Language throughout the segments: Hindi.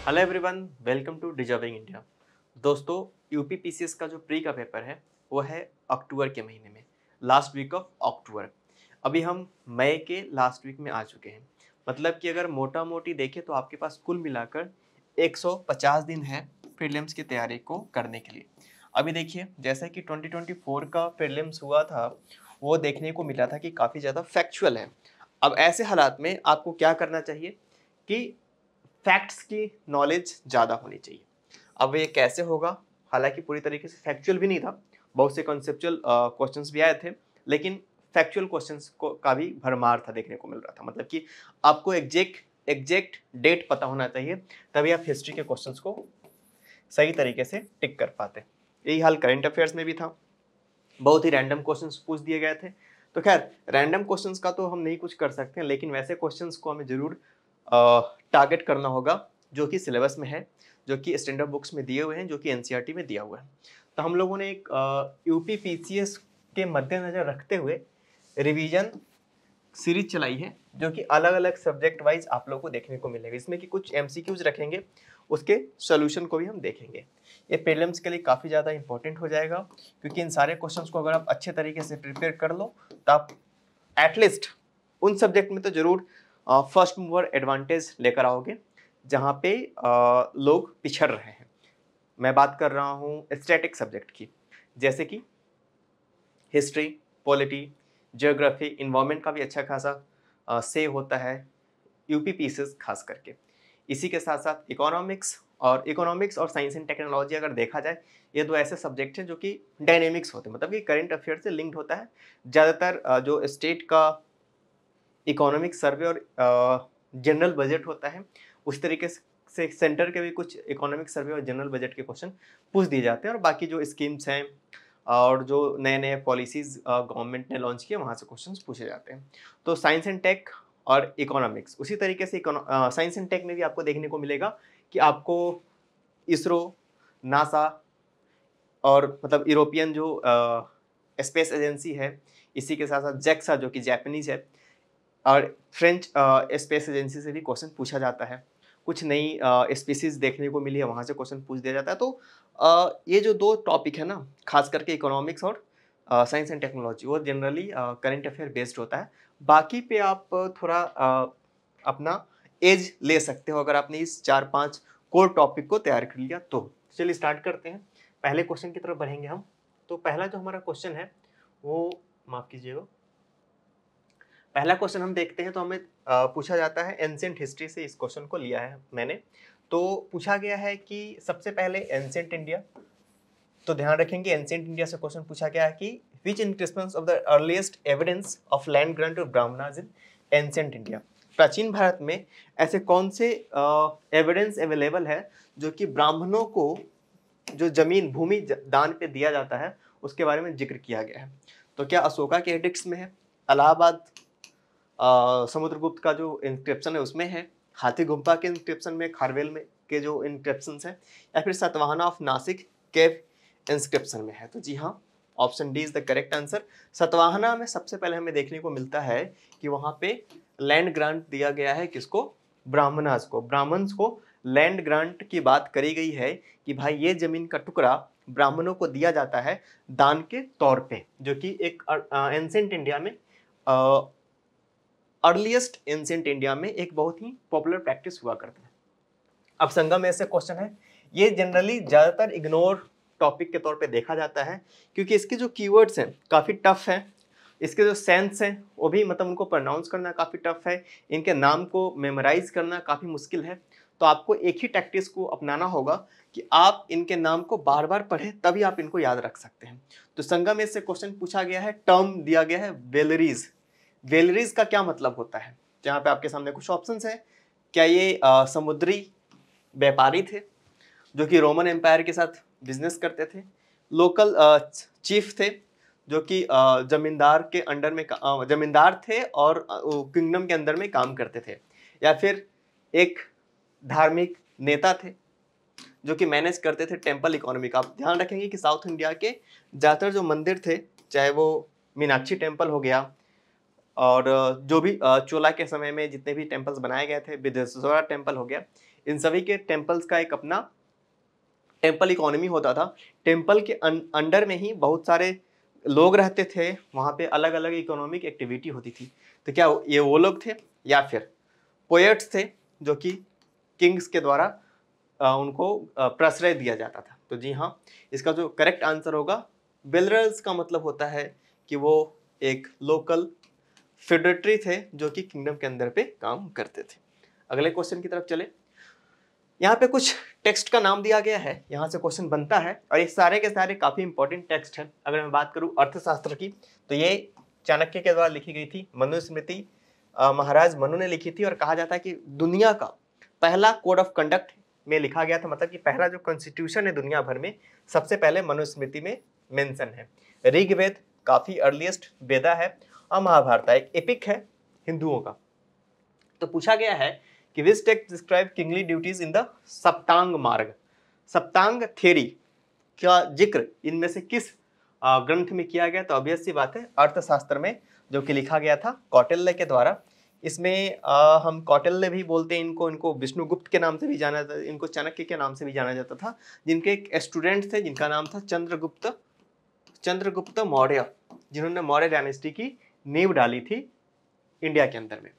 Hello everyone, welcome to deserving India. दोस्तों, यूपी पीसीएस का जो प्री का पेपर है वो है अक्टूबर के महीने में, लास्ट वीक ऑफ अक्टूबर। अभी हम मई के लास्ट वीक में आ चुके हैं। मतलब कि अगर मोटा मोटी देखें तो आपके पास कुल मिलाकर 150 दिन है प्रीलिम्स की तैयारी को करने के लिए। अभी देखिए, जैसा कि 2024 का प्रीलिम्स हुआ था वो देखने को मिला था कि काफ़ी ज़्यादा फैक्चुअल है। अब ऐसे हालात में आपको क्या करना चाहिए कि फैक्ट्स की नॉलेज ज़्यादा होनी चाहिए। अब ये कैसे होगा? हालांकि पूरी तरीके से फैक्चुअल भी नहीं था, बहुत से कॉन्सेप्चुअल क्वेश्चंस भी आए थे, लेकिन फैक्चुअल क्वेश्चंस को का भी भरमार था देखने को मिल रहा था। मतलब कि आपको एग्जैक्ट डेट पता होना चाहिए, तभी आप हिस्ट्री के क्वेश्चंस को सही तरीके से टिक कर पाते। यही हाल करंट अफेयर्स में भी था, बहुत ही रैंडम क्वेश्चंस पूछ दिए गए थे। तो खैर, रैंडम क्वेश्चंस का तो हम नहीं कुछ कर सकते हैं, लेकिन वैसे क्वेश्चंस को हमें जरूर टारगेट करना होगा जो कि सिलेबस में है, जो कि स्टैंडर्ड बुक्स में दिए हुए हैं, जो कि एनसीईआरटी में दिया हुआ है। तो हम लोगों ने एक यूपी पीसीएस के मद्देनजर रखते हुए रिवीजन सीरीज चलाई है, जो कि अलग अलग सब्जेक्ट वाइज आप लोगों को देखने को मिलेगा। इसमें कि कुछ एमसीक्यूज रखेंगे, उसके सोल्यूशन को भी हम देखेंगे। ये प्रीलिम्स के लिए काफ़ी ज़्यादा इंपॉर्टेंट हो जाएगा, क्योंकि इन सारे क्वेश्चंस को अगर आप अच्छे तरीके से प्रिपेयर कर लो तो आप एटलीस्ट उन सब्जेक्ट में तो जरूर फर्स्ट मूवर एडवांटेज लेकर आओगे जहाँ पे लोग पिछड़ रहे हैं। मैं बात कर रहा हूँ स्टैटिक सब्जेक्ट की, जैसे कि हिस्ट्री, पॉलिटी, जियोग्राफी, इन्वायरमेंट का भी अच्छा खासा से होता है यूपी पीसेस खास करके। इसी के साथ साथ इकोनॉमिक्स और साइंस एंड टेक्नोलॉजी अगर देखा जाए, ये दो ऐसे सब्जेक्ट हैं जो कि डायनेमिक्स होते हैं, मतलब कि करंट अफेयर से लिंक्ड होता है। ज़्यादातर जो स्टेट का इकोनॉमिक सर्वे और जनरल बजट होता है, उस तरीके से सेंटर के भी कुछ इकोनॉमिक सर्वे और जनरल बजट के क्वेश्चन पूछ दिए जाते हैं। और बाकी जो स्कीम्स हैं और जो नए नए पॉलिसीज गवर्नमेंट ने लॉन्च किए, वहाँ से क्वेश्चंस पूछे जाते हैं। तो साइंस एंड टेक और इकोनॉमिक्स, उसी तरीके से साइंस एंड टेक में भी आपको देखने को मिलेगा कि आपको इसरो, नासा और मतलब यूरोपियन जो स्पेस एजेंसी है, इसी के साथ साथ जेक्सा जो कि जापानीज है, और फ्रेंच स्पेस एजेंसी से भी क्वेश्चन पूछा जाता है। कुछ नई स्पीसीज देखने को मिली है, वहाँ से क्वेश्चन पूछ दिया जाता है। तो ये जो दो टॉपिक है ना, खास करके इकोनॉमिक्स और साइंस एंड टेक्नोलॉजी, वो जनरली करंट अफेयर बेस्ड होता है। बाकी पे आप थोड़ा अपना एज ले सकते हो अगर आपने इस 4-5 कोर टॉपिक को तैयार कर लिया तो। चलिए स्टार्ट करते हैं, पहले क्वेश्चन की तरफ बढ़ेंगे हम। तो पहला जो हमारा क्वेश्चन है वो, माफ कीजिएगा, पहला क्वेश्चन हम देखते हैं। तो हमें पूछा जाता है, एंशिएंट हिस्ट्री से इस क्वेश्चन को लिया है मैंने। तो पूछा गया है कि सबसे पहले एंशिएंट इंडिया, तो ध्यान रखेंगे एंशिएंट इंडिया से क्वेश्चन पूछा गया है कि which inscriptions of the earliest evidence of land grant to Brahmanas in ancient India. प्राचीन भारत में ऐसे कौन से एविडेंस अवेलेबल है जो कि ब्राह्मणों को जो जमीन भूमि दान पे दिया जाता है उसके बारे में जिक्र किया गया है। तो क्या अशोका के एडिक्ट्स में है, इलाहाबाद समुद्रगुप्त का जो इंस्क्रिप्शन है उसमें है, हाथी गुम्फा के इंस्क्रिप्शन में, खारवेल में के जो इंस्क्रिप्शन है, या फिर Satavahana of Nashik cave inscription में है? तो जी हाँ, option D is the correct answer. Satavahana में सबसे पहले हमें देखने को मिलता है कि वहां पे लैंड ग्रांट दिया गया है, किसको? ब्राह्मणास को। ब्राह्मण्स को लैंड ग्रांट की बात करी गई है कि भाई ये जमीन का टुकड़ा ब्राह्मणों को दिया जाता है दान के तौर पे, जो कि एक एंशिएंट इंडिया में अर्लीस्ट एंशिएंट इंडिया में एक बहुत ही पॉपुलर प्रैक्टिस हुआ करता है। अब संगम में ऐसे क्वेश्चन है, ये जनरली ज्यादातर इग्नोर टॉपिक के तौर पे देखा जाता है, क्योंकि इसके जो कीवर्ड्स हैं काफी टफ है, इसके जो सेंस हैं वो भी मतलब उनको प्रोनाउंस करना काफी टफ है, इनके नाम को मेमोराइज करना काफी मुश्किल है। तो आपको एक ही टैक्टिस को अपनाना होगा कि आप इनके नाम को बार बार पढ़ें, तभी आप इनको याद रख सकते हैं। तो संगम में से क्वेश्चन पूछा गया है, टर्म दिया गया है वेलरीज। वेलरीज का क्या मतलब होता है? जहाँ पे आपके सामने कुछ ऑप्शंस हैं। क्या ये समुद्री व्यापारी थे जो कि रोमन एम्पायर के साथ बिजनेस करते थे? लोकल चीफ थे जो कि जमींदार के अंडर में जमींदार थे और किंगडम के अंदर में काम करते थे? या फिर एक धार्मिक नेता थे जो कि मैनेज करते थे टेम्पल इकोनॉमी का? आप ध्यान रखेंगे कि साउथ इंडिया के ज़्यादातर जो मंदिर थे, चाहे वो मीनाक्षी टेम्पल हो गया, और जो भी चोला के समय में जितने भी टेम्पल्स बनाए गए थे, विदेश्वरा टेम्पल हो गया, इन सभी के टेम्पल्स का एक अपना टेम्पल इकोनॉमी होता था। टेम्पल के अंडर में ही बहुत सारे लोग रहते थे, वहाँ पे अलग अलग इकोनॉमिक एक्टिविटी होती थी। तो क्या ये वो लोग थे या फिर पोएट्स थे जो कि किंग्स के द्वारा उनको प्रश्रय दिया जाता था? तो जी हाँ, इसका जो करेक्ट आंसर होगा बिल्डर्स का मतलब होता है कि वो एक लोकल फेडरेटरी थे जो कि किंगडम के अंदर पे काम करते थे। अगले क्वेश्चन की तरफ चले। यहाँ पे कुछ टेक्स्ट का नाम दिया गया है, यहाँ से क्वेश्चन बनता है और ये सारे के सारे काफी इंपॉर्टेंट टेक्स्ट है। अगर मैं बात करूँ अर्थशास्त्र की तो ये चाणक्य के द्वारा लिखी गई थी, मनुस्मृति महाराज मनु ने लिखी थी और कहा जाता है कि दुनिया का पहला कोड ऑफ कंडक्ट में लिखा गया था, मतलब कि पहला जो कॉन्स्टिट्यूशन है दुनिया भर में सबसे पहले मनुस्मृति में मेंशन है। ऋग्वेद काफी अर्लीस्ट वेदा है और महाभारत एक एपिक है हिंदुओं का। तो पूछा गया है कि which text describe kingly duties in the Saptanga मार्ग, सप्तांग थ्योरी का जिक्र इनमें से किस ग्रंथ में किया गया? तो ऑब्वियस सी बात है अर्थशास्त्र में, जो कि लिखा गया था कौटिल्य के द्वारा। इसमें हम कौटिल्य भी बोलते हैं इनको विष्णुगुप्त के नाम से भी जाना जाता, इनको चाणक्य के नाम से भी जाना जाता था, जिनके एक स्टूडेंट थे जिनका नाम था चंद्रगुप्त मौर्य, जिन्होंने मौर्य डायनेस्टी की नींव डाली थी इंडिया के अंदर में।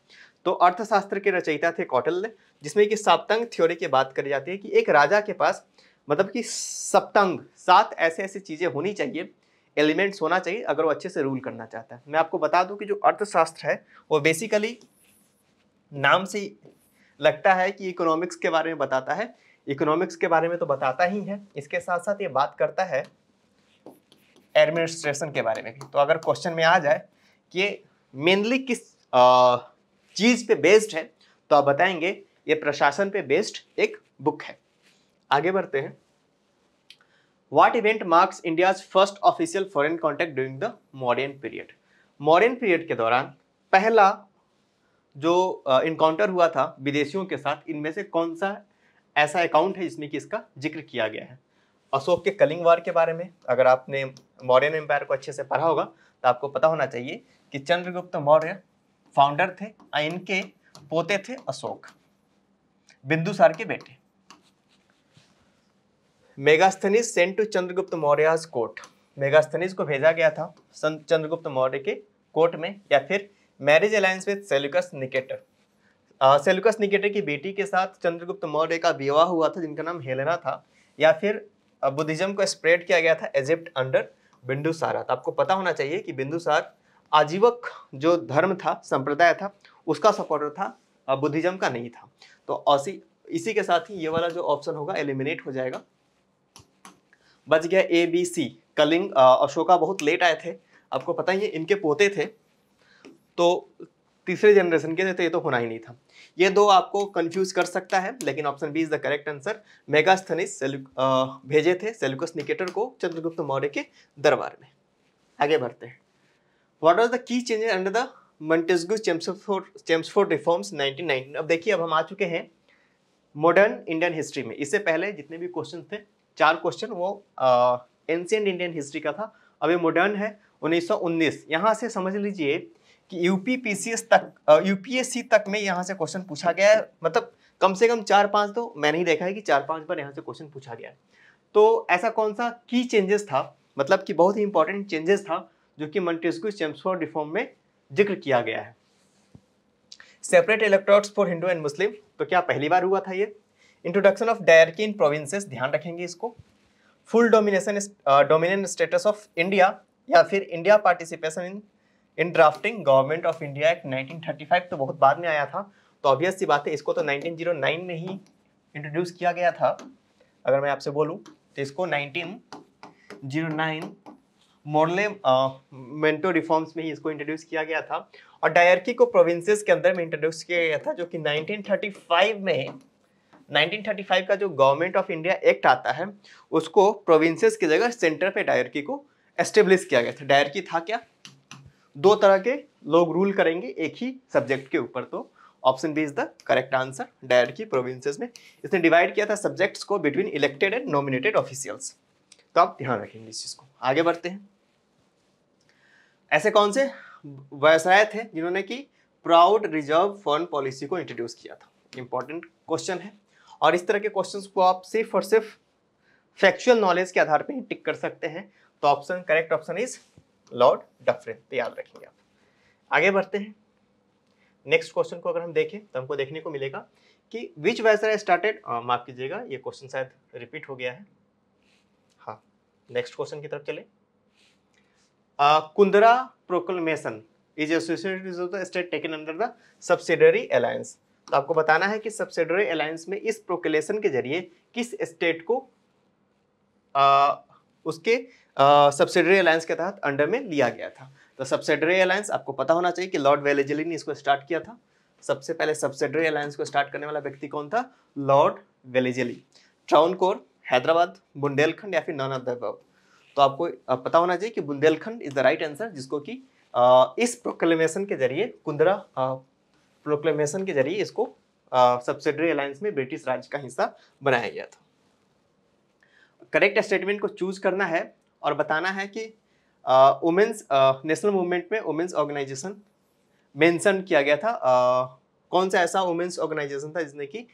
तो अर्थशास्त्र के रचयिता थे कौटिल्य, जिसमें कि सप्तांग थ्योरी की बात करी जाती है कि एक राजा के पास मतलब कि सप्तांग 7 ऐसे चीजें होनी चाहिए, एलिमेंट्स होना चाहिए अगर वो अच्छे से रूल करना चाहता है। मैं आपको बता दूं कि जो अर्थशास्त्र है वो बेसिकली नाम से लगता है कि इकोनॉमिक्स के बारे में बताता है। इकोनॉमिक्स के बारे में तो बताता ही है, इसके साथ साथ ये बात करता है एडमिनिस्ट्रेशन के बारे में भी। तो अगर क्वेश्चन में आ जाए कि ये मेनली किस चीज पे बेस्ड है तो आप बताएंगे ये प्रशासन पे बेस्ड एक बुक है। आगे बढ़ते हैं। What event marks India's first official foreign contact during the Mauryan period? Mauryan period के दौरान पहला जो इनकाउंटर हुआ था विदेशियों के साथ, इनमें से कौन सा ऐसा अकाउंट है जिसमें कि इसका जिक्र किया गया है? अशोक के कलिंग वार के बारे में अगर आपने मौर्यन एम्पायर को अच्छे से पढ़ा होगा तो आपको पता होना चाहिए कि चंद्रगुप्त मौर्य फाउंडर थे, इनके पोते थे अशोक, बिंदुसार के बेटे। Megasthenes sent to Chandragupta Maurya's court, Megasthenes को भेजा गया था चंद्रगुप्त मौर्य के कोर्ट में। या फिर marriage alliance with Seleucus Nicator, Seleucus Nicator की बेटी के साथ चंद्रगुप्त मौर्य का विवाह हुआ था जिनका नाम हेलेना था। या फिर बुद्धिज्म को स्प्रेड किया गया था इजिप्ट अंडर बिंदुसार। तो आपको पता होना चाहिए कि बिंदुसार आजीवक जो धर्म था, संप्रदाय था, उसका सपोर्टर था, बुद्धिज्म का नहीं था। तो इसी के साथ ही ये वाला जो ऑप्शन होगा एलिमिनेट हो जाएगा, बच गया A B C. Kalinga Ashoka बहुत लेट आए थे, आपको पता ही है, इनके पोते थे तो तीसरे जनरेशन के थे, तो ये तो होना ही नहीं था। ये दो आपको कंफ्यूज कर सकता है, लेकिन option B is the correct answer. Megasthenes भेजे थे सेल्यूकस निकेटर को चंद्रगुप्त मौर्य के दरबार में। आगे बढ़ते हैं। What was the key changes under the Montesquieu Chelmsford reforms 1919? अब देखिए, अब हम आ चुके हैं मॉडर्न इंडियन हिस्ट्री में। इससे पहले जितने भी क्वेश्चन थे, 4 क्वेश्चन वो एंशिएंट इंडियन हिस्ट्री का था, अब ये मॉडर्न है 1919। यहाँ से समझ लीजिए कि यूपीएससी तक में यहाँ से क्वेश्चन पूछा गया है, मतलब कम से कम 4-5 तो मैंने ही देखा है कि 4-5 बार यहाँ से क्वेश्चन पूछा गया है। तो ऐसा कौन सा की चेंजेस था, मतलब कि बहुत ही इंपॉर्टेंट चेंजेस था जो कि मॉन्टेस्क्यू चेम्सफोर्ड रिफॉर्म में जिक्र किया गया है? Separate electorates for Hindu and Muslim, तो क्या पहली बार हुआ था ये? Introduction of dyarchy in provinces, ध्यान रखेंगे इसको। Full dominant status of India, या फिर India participation in drafting government of India act 1935, तो बहुत बाद में आया था। तो ऑब्वियस सी बात है, इसको तो 1909 में ही इंट्रोड्यूस किया गया था। अगर मैं आपसे बोलूं तो इसको 1909 मोरले मेंटो रिफॉर्म्स में ही इसको इंट्रोड्यूस किया गया था। और डायरकी को प्रोविंसेस के अंदर में इंट्रोड्यूस किया गया था, जो कि 1935 का जो गवर्नमेंट ऑफ इंडिया एक्ट आता है उसको प्रोविंसेस की जगह सेंटर पे डायरकी को एस्टेब्लिश किया गया था। डायरकी था क्या? 2 तरह के लोग रूल करेंगे एक ही सब्जेक्ट के ऊपर, तो option B is the correct answer. Dyarchy provinces में इसने डिवाइड किया था सब्जेक्ट्स को between elected and nominated officials. तो आप ध्यान रखेंगे इस चीज को। आगे बढ़ते हैं। ऐसे कौन से वायसराय थे जिन्होंने कि प्राउड रिजर्व फंड पॉलिसी को इंट्रोड्यूस किया था। इंपॉर्टेंट क्वेश्चन है और इस तरह के क्वेश्चंस को आप सिर्फ और सिर्फ फैक्चुअल नॉलेज के आधार पर ही टिक कर सकते हैं। तो option correct option is Lord Dufferin, तो याद रखेंगे आप। आगे बढ़ते हैं। नेक्स्ट क्वेश्चन को अगर हम देखें तो हमको देखने को मिलेगा कि विच वायसराय स्टार्टेड, माफ कीजिएगा ये क्वेश्चन शायद रिपीट हो गया है। हाँ, नेक्स्ट क्वेश्चन की तरफ चले। कुंदरा proclamation is associated with the state taken under the subsidiary alliance. तो आपको बताना है कि सब्सिडरी अलायंस में इस प्रोक्लेमेशन के जरिए किस स्टेट को उसके सब्सिडरी अलायंस के तहत अंडर में लिया गया था। तो सब्सिडरी अलायंस आपको पता होना चाहिए कि लॉर्ड वेलेजली ने इसको स्टार्ट किया था। सबसे पहले सब्सिडरी अलायंस को स्टार्ट करने वाला व्यक्ति कौन था? Lord Wellesley. ट्रावनकोर, हैदराबाद, बुंदेलखंड या फिर नन ऑफ द अबव। तो आपको पता होना चाहिए कि Bundelkhand is the right answer, जिसको कि इस प्रोक्लेमेशन के जरिए, कुंदरा प्रोक्लेमेशन के जरिए इसको सब्सिडरी अलायंस में ब्रिटिश राज्य का हिस्सा बनाया गया था। करेक्ट स्टेटमेंट को चूज करना है और बताना है कि वुमेन्स नेशनल मूवमेंट में वुमेन्स ऑर्गेनाइजेशन मेंशन किया गया था। कौन सा ऐसा वुमेन्स ऑर्गेनाइजेशन था जिसने कि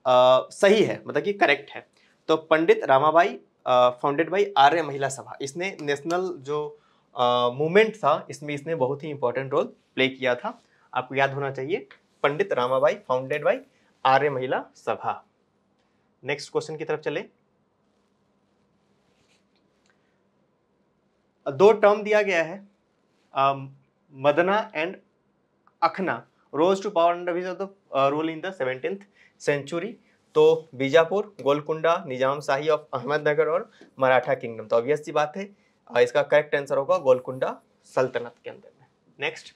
सही है, मतलब कि करेक्ट है? तो पंडित रामाबाई फाउंडेड बाई आर्य महिला सभा, इसने नेशनल जो मूवमेंट था इसमें इसने बहुत ही इंपॉर्टेंट रोल प्ले किया था। आपको याद होना चाहिए, पंडित रामाबाई फाउंडेड बाई आर्य महिला सभा। नेक्स्ट क्वेश्चन की तरफ चले। दो टर्म दिया गया है, Madanna and Akhanna rose to power under which of the rule in the 17th century. तो बीजापुर, गोलकुंडा, निजाम शाही ऑफ अहमदनगर और मराठा किंगडम। तो ऑब्वियस सी बात है, इसका करेक्ट आंसर होगा गोलकुंडा सल्तनत के अंदर में। Next,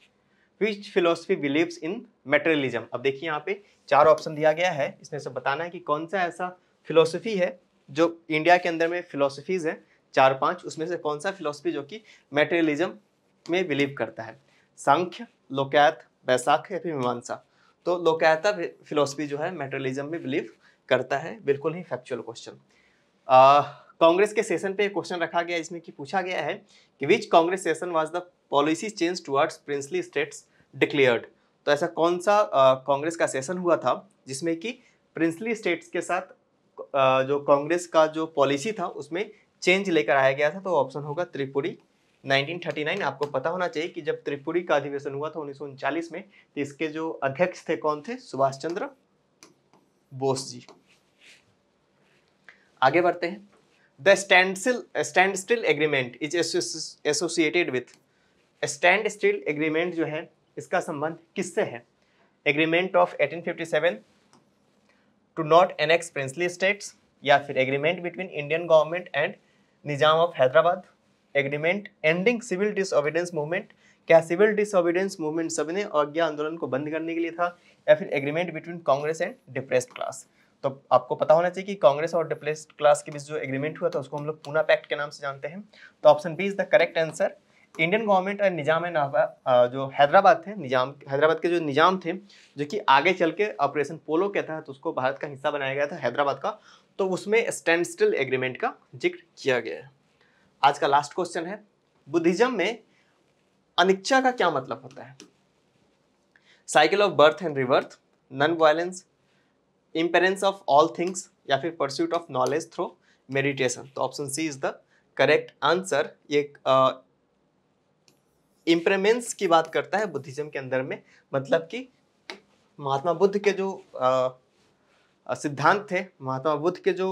which philosophy believes in materialism. अब देखिए यहाँ पे 4 ऑप्शन दिया गया है, इसमें से बताना है कि कौन सा ऐसा फिलोसफी है जो इंडिया के अंदर में फिलोसफीज है 4-5, उसमें से कौन सा फिलोसफी जो कि मटेरियलिज्म में बिलीव करता है। सांख्य, लोकायत, वैशाख या फिर मीमांसा। तो लोकायता फिलोसफी जो है मटेरियलिज्म में बिलीव करता है। बिल्कुल ही फैक्चुअल क्वेश्चन। कांग्रेस के सेशन पे क्वेश्चन रखा गया जिसमें कि पूछा गया है कि which Congress session was the policy change towards princely states declared. तो ऐसा कौन सा कांग्रेस का सेशन हुआ था जिसमें कि प्रिंसली स्टेट्स के साथ जो कांग्रेस का जो पॉलिसी था उसमें चेंज लेकर आया गया था। तो ऑप्शन होगा त्रिपुरी 1939। आपको पता होना चाहिए कि जब त्रिपुरी का अधिवेशन हुआ था 1939 में, तो इसके जो अध्यक्ष थे कौन थे? सुभाष चंद्र बोस जी। आगे बढ़ते हैं। The standstill agreement is associated with. Standstill agreement जो है इसका संबंध किससे है? Agreement of 1857 to not annex princely states, या फिर agreement between Indian government and Nizam of Hyderabad, agreement ending civil disobedience movement. क्या सिविल डिसओबीडियंस मूवमेंट सबने आज्ञा आंदोलन को बंद करने के लिए था, या फिर agreement between Congress and depressed class. तो आपको पता होना चाहिए कि कांग्रेस और डिप्रेस्ड क्लास के बीच जो एग्रीमेंट हुआ था उसको हम लोग पूना पैक्ट के नाम से जानते हैं। तो option B is the correct answer. Indian government और निजाम जो हैदराबाद थे, हैदराबाद के जो निजाम थे, जो कि आगे चल के ऑपरेशन पोलो के तहत उसको भारत का हिस्सा बनाया गया था हैदराबाद का, तो उसमें स्टैंड स्टिल एग्रीमेंट का जिक्र किया गया है। आज का लास्ट क्वेश्चन है, बुद्धिज्म में अनिच्छा का क्या मतलब होता है? Cycle of birth and rebirth, non violence, impermanence of all things, या फिर pursuit of knowledge through meditation. तो option C is the correct answer. ये इम्प्रेमेंस की बात करता है बुद्धिज्म के अंदर में, मतलब कि महात्मा बुद्ध के जो सिद्धांत थे, महात्मा बुद्ध के जो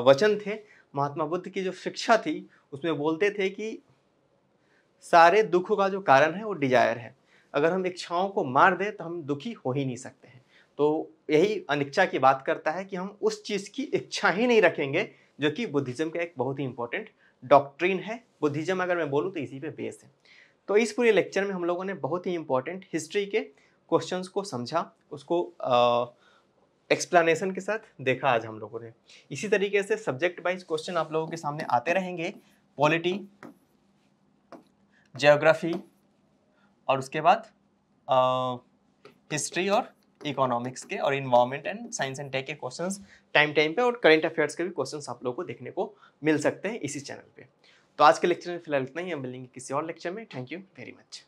वचन थे, महात्मा बुद्ध की जो शिक्षा थी, उसमें बोलते थे कि सारे दुखों का जो कारण है वो डिजायर है। अगर हम इच्छाओं को मार दें तो हम दुखी हो ही नहीं सकते हैं। तो यही अनिच्छा की बात करता है कि हम उस चीज़ की इच्छा ही नहीं रखेंगे, जो कि बुद्धिज्म का एक बहुत ही इंपॉर्टेंट डॉक्ट्रिन है। बुद्धिज्म अगर मैं बोलूँ तो इसी पे बेस है। तो इस पूरे लेक्चर में हम लोगों ने बहुत ही इंपॉर्टेंट हिस्ट्री के क्वेश्चंस को समझा, उसको एक्सप्लेनेशन के साथ देखा आज हम लोगों ने। इसी तरीके से सब्जेक्ट वाइज क्वेश्चन आप लोगों के सामने आते रहेंगे, पॉलिटी, ज्योग्राफी और उसके बाद हिस्ट्री और इकोनॉमिक्स के और environment and science and tech के क्वेश्चंस टाइम के, और करंट अफेयर्स के भी क्वेश्चंस आप लोगों को देखने को मिल सकते हैं इसी चैनल पे। तो आज के लेक्चर में फिलहाल इतना ही, हम मिलेंगे किसी और लेक्चर में। Thank you very much.